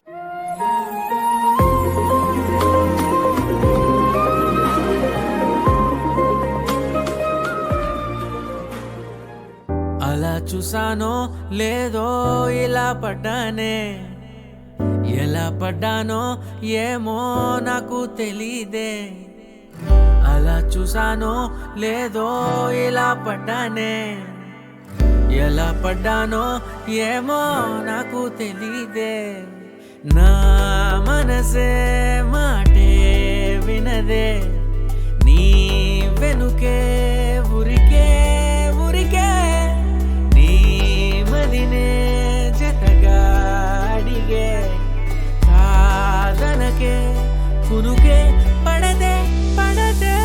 అలా చూసానో లేదో ఇలా పడ్డానే, ఎలా పడ్డానో ఏమో నాకు తెలీదే. అలా చూసానో లేదో ఇలా పడ్డానే, ఎలా పడ్డానో ఏమో నాకు తెలీదే. నా మనసే మాటే వినదే, నీ వెనుకే ఉరికే ఉరికే, నీ మదినే జతగా అడిగే, కాదనకే కునుకే పడదే పడదే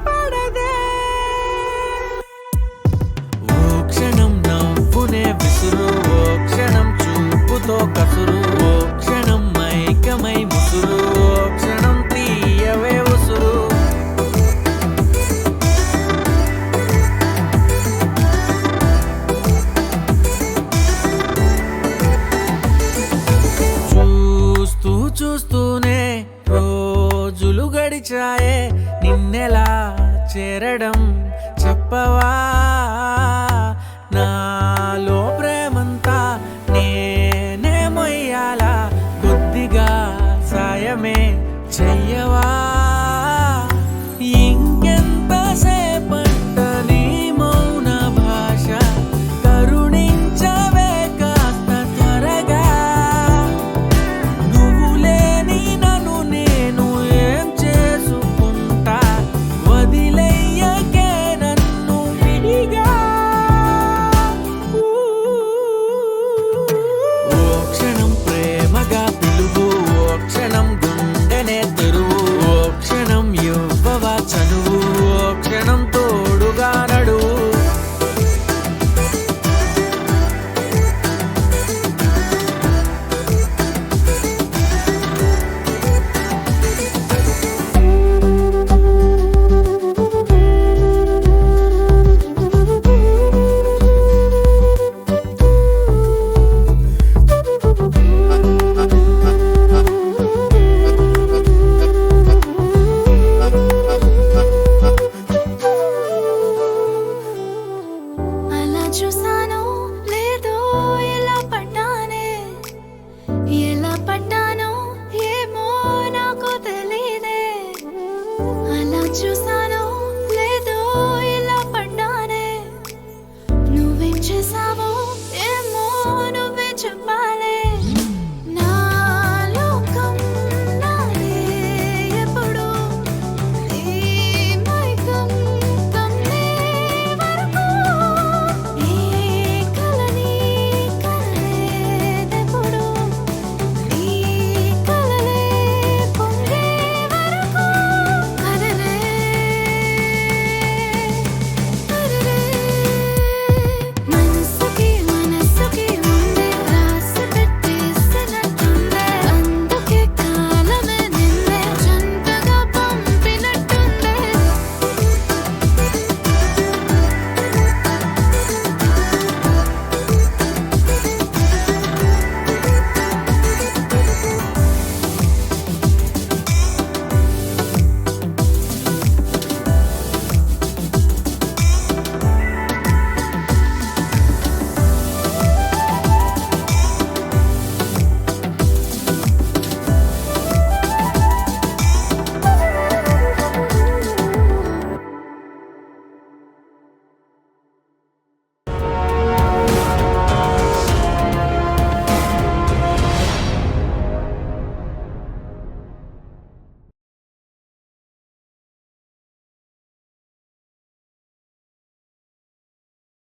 పడదే. ఓ క్షణం నవ్వునే విసురు, ఓ క్షణం చూపుతో కసురు, ఓ క్షణం మైకమై ముసురు, ఓ క్షణం తీయవే ఉసురు. చూస్తూ చూస్తూనే రోజులు గడిచాయే, నిన్నెలా చేరడం చెప్పవా.